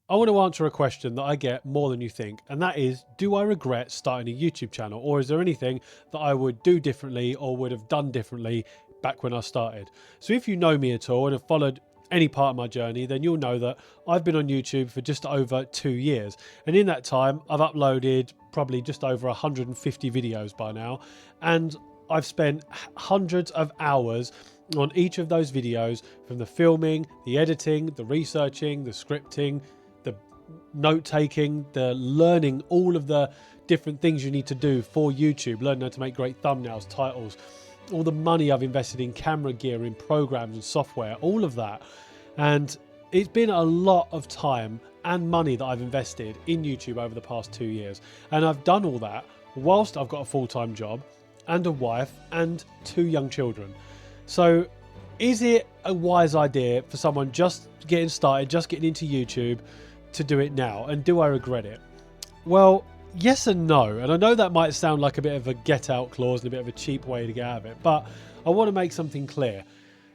I want to answer a question that I get more than you think, and that is, do I regret starting a YouTube channel, or is there anything that I would do differently or would have done differently back when I started? So if you know me at all and have followed any part of my journey, then you'll know that I've been on YouTube for just over 2 years. And in that time, I've uploaded probably just over 150 videos by now. And I've spent hundreds of hours on each of those videos, from the filming, the editing, the researching, the scripting, the note taking, the learning all of the different things you need to do for YouTube, learning how to make great thumbnails, titles, all the money I've invested in camera gear, in programs and software, all of that. And it's been a lot of time and money that I've invested in YouTube over the past 2 years. And I've done all that whilst I've got a full-time job and a wife and 2 young children. So is it a wise idea for someone just getting started, just getting into YouTube, to do it now? And do I regret it? Well, yes and no. And I know that might sound like a bit of a get out clause and a bit of a cheap way to get out of it, but I want to make something clear.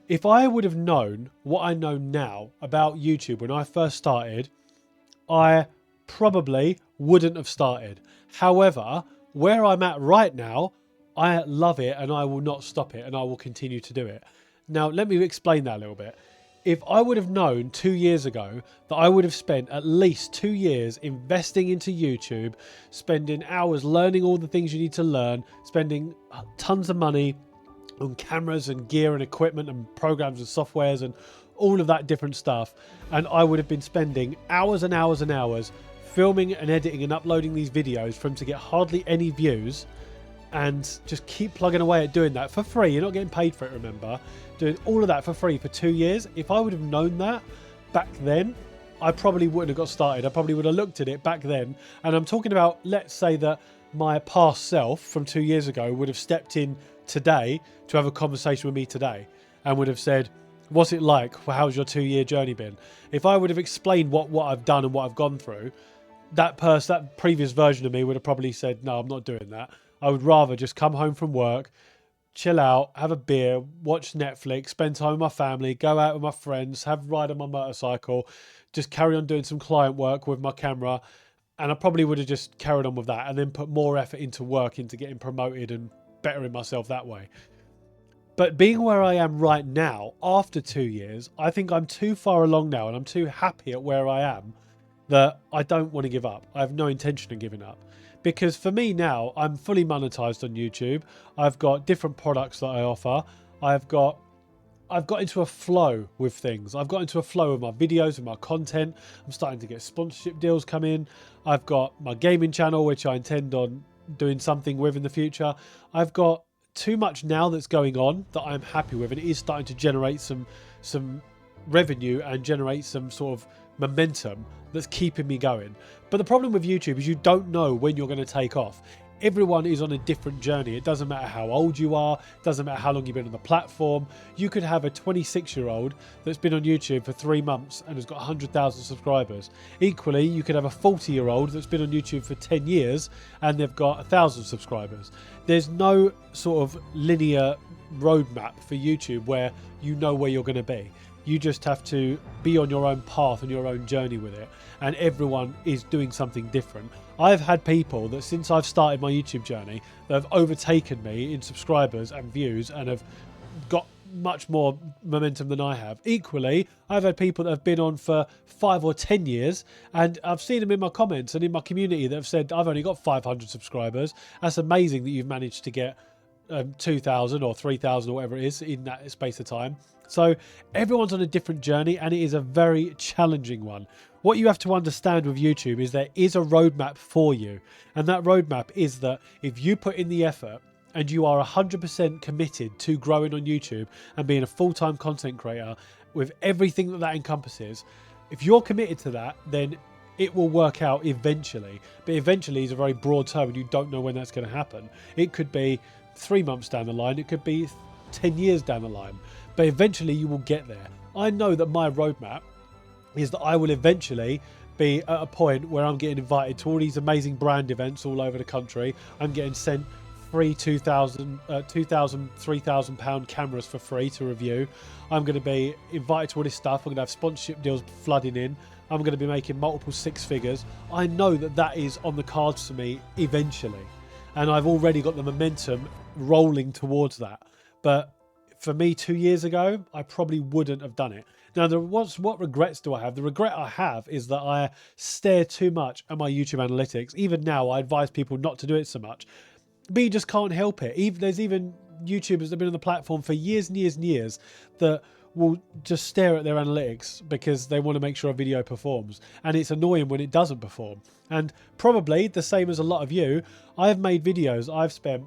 If I would have known what I know now about YouTube when I first started, I probably wouldn't have started. However, where I'm at right now, I love it and I will not stop it, and I will continue to do it. Now, let me explain that a little bit. If I would have known 2 years ago that I would have spent at least 2 years investing into YouTube, spending hours learning all the things you need to learn, spending tons of money on cameras and gear and equipment and programs and softwares and all of that different stuff, and I would have been spending hours and hours and hours filming and editing and uploading these videos for them to get hardly any views, and just keep plugging away at doing that for free. You're not getting paid for it, remember. Doing all of that for free for 2 years. If I would have known that back then, I probably wouldn't have got started. I probably would have looked at it back then. And I'm talking about, let's say that my past self from 2 years ago would have stepped in today to have a conversation with me today and would have said, what's it like? How's your 2 year journey been? If I would have explained what I've done and what I've gone through, that previous version of me would have probably said, no, I'm not doing that. I would rather just come home from work, chill out, have a beer, watch Netflix, spend time with my family, go out with my friends, have a ride on my motorcycle, just carry on doing some client work with my camera. And I probably would have just carried on with that and then put more effort into work, into getting promoted and bettering myself that way. But being where I am right now, after 2 years, I think I'm too far along now and I'm too happy at where I am that I don't want to give up. I have no intention of giving up. Because for me now, I'm fully monetized on YouTube. I've got different products that I offer. I've got into a flow with things. I've got into a flow with my videos and my content. I'm starting to get sponsorship deals come in. I've got my gaming channel, which I intend on doing something with in the future. I've got too much now that's going on that I'm happy with, and it is starting to generate some revenue and generate some sort of momentum that's keeping me going. But the problem with YouTube is you don't know when you're going to take off. Everyone is on a different journey. It doesn't matter how old you are. It doesn't matter how long you've been on the platform. You could have a 26-year-old that's been on YouTube for 3 months and has got 100,000 subscribers. Equally, you could have a 40-year-old that's been on YouTube for 10 years and they've got 1,000 subscribers. There's no sort of linear roadmap for YouTube where you know where you're going to be. You just have to be on your own path and your own journey with it. And everyone is doing something different. I've had people that since I've started my YouTube journey that have overtaken me in subscribers and views and have got much more momentum than I have. Equally, I've had people that have been on for 5 or 10 years, and I've seen them in my comments and in my community that have said, I've only got 500 subscribers. That's amazing that you've managed to get 2,000 or 3,000 or whatever it is in that space of time. So everyone's on a different journey, and it is a very challenging one. What you have to understand with YouTube is there is a roadmap for you. And that roadmap is that if you put in the effort and you are 100% committed to growing on YouTube and being a full-time content creator with everything that encompasses, if you're committed to that, then it will work out eventually. But eventually is a very broad term and you don't know when that's going to happen. It could be 3 months down the line. It could be 10 years down the line. But eventually you will get there. I know that my roadmap is that I will eventually be at a point where I'm getting invited to all these amazing brand events all over the country. I'm getting sent free £2,000, £3,000 cameras for free to review. I'm going to be invited to all this stuff. I'm going to have sponsorship deals flooding in. I'm going to be making multiple six figures. I know that that is on the cards for me eventually. And I've already got the momentum rolling towards that. But for me 2 years ago, I probably wouldn't have done it. Now, what regrets do I have? The regret I have is that I stare too much at my YouTube analytics. Even now, I advise people not to do it so much. But you just can't help it. There's even YouTubers that have been on the platform for years and years and years that will just stare at their analytics because they want to make sure a video performs. And it's annoying when it doesn't perform. And probably the same as a lot of you, I've made videos I've spent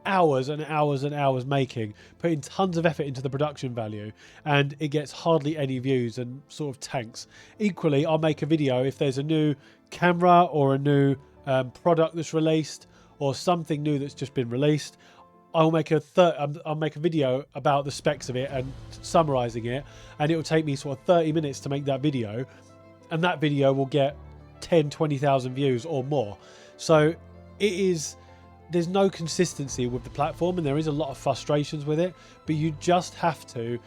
hours and hours and hours making, putting tons of effort into the production value, and it gets hardly any views and sort of tanks. Equally, I'll make a video if there's a new camera or a new product that's released or something new that's just been released. I'll make a video about the specs of it and summarizing it, and it will take me sort of 30 minutes to make that video, and that video will get 10-20,000 views or more. So there's no consistency with the platform, and there is a lot of frustrations with it, but you just have to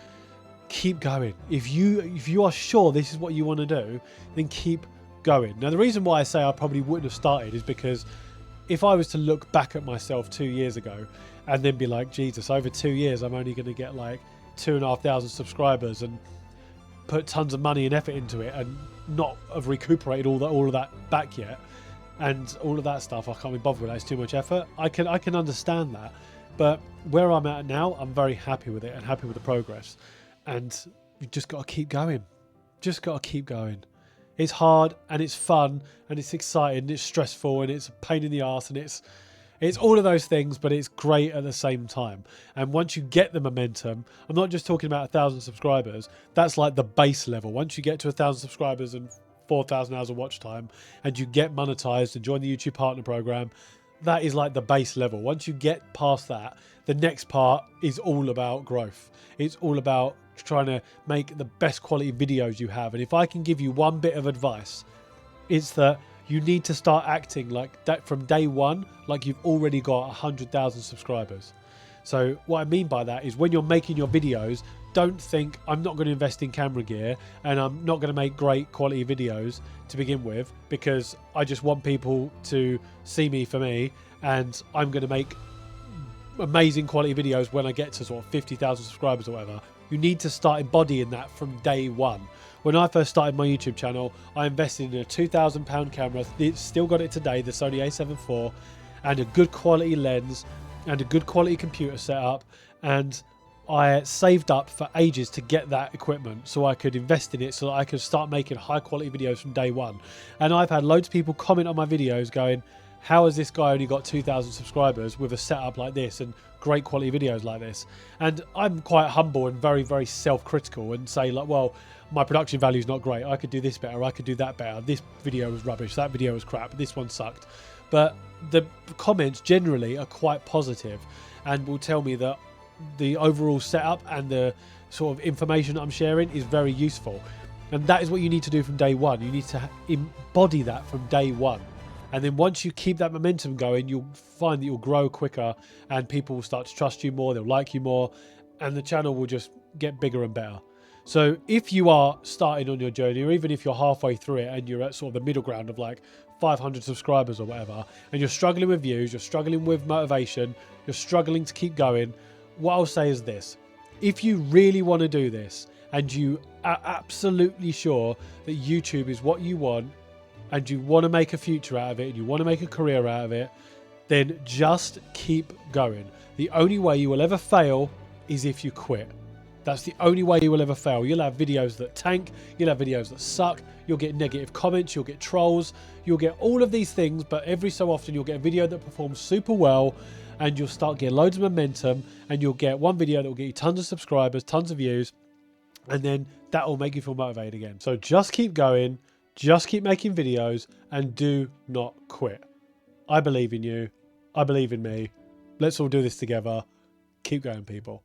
keep going. If you are sure this is what you want to do, then keep going. Now, the reason why I say I probably wouldn't have started is because if I was to look back at myself 2 years ago and then be like, Jesus, over 2 years I'm only going to get like 2,500 subscribers and put tons of money and effort into it and not have recuperated all of that back yet, and all of that stuff, I can't be bothered with that. It's too much effort. I can understand that, but where I'm at now, I'm very happy with it and happy with the progress. And you just got to keep going. Just got to keep going. It's hard and it's fun and it's exciting and it's stressful and it's a pain in the arse and it's all of those things, but it's great at the same time. And once you get the momentum, I'm not just talking about 1,000 subscribers. That's like the base level. Once you get to 1,000 subscribers and 4,000 hours of watch time and you get monetized and join the YouTube partner program, that is like the base level. Once you get past that, the next part is all about growth. It's all about trying to make the best quality videos you have. And if I can give you one bit of advice, it's that you need to start acting like that from day one, like you've already got 100,000 subscribers. So what I mean by that is when you're making your videos, don't think I'm not going to invest in camera gear and I'm not going to make great quality videos to begin with because I just want people to see me for me, and I'm going to make amazing quality videos when I get to sort of 50,000 subscribers or whatever. You need to start embodying that from day one. When I first started my YouTube channel, I invested in a £2,000 camera. It's still got it today, the Sony a7 IV, and a good quality lens and a good quality computer setup, and I saved up for ages to get that equipment so I could invest in it so that I could start making high quality videos from day one. And I've had loads of people comment on my videos going, how has this guy only got 2,000 subscribers with a setup like this and great quality videos like this? And I'm quite humble and very, very self-critical and say like, well, my production value is not great. I could do this better. I could do that better. This video was rubbish. That video was crap. This one sucked. But the comments generally are quite positive and will tell me that the overall setup and the sort of information I'm sharing is very useful. And that is what you need to do from day one. You need to embody that from day one. And then once you keep that momentum going, you'll find that you'll grow quicker and people will start to trust you more, they'll like you more, and the channel will just get bigger and better. So if you are starting on your journey, or even if you're halfway through it and you're at sort of the middle ground of like 500 subscribers or whatever, and you're struggling with views, you're struggling with motivation, you're struggling to keep going, what I'll say is this: if you really want to do this and you are absolutely sure that YouTube is what you want and you want to make a future out of it and you want to make a career out of it, then just keep going. The only way you will ever fail is if you quit. That's the only way you will ever fail. You'll have videos that tank, you'll have videos that suck, you'll get negative comments, you'll get trolls, you'll get all of these things, but every so often you'll get a video that performs super well and you'll start getting loads of momentum, and you'll get one video that will get you tons of subscribers, tons of views, and then that will make you feel motivated again. So just keep going, just keep making videos, and do not quit. I believe in you. I believe in me. Let's all do this together. Keep going, people.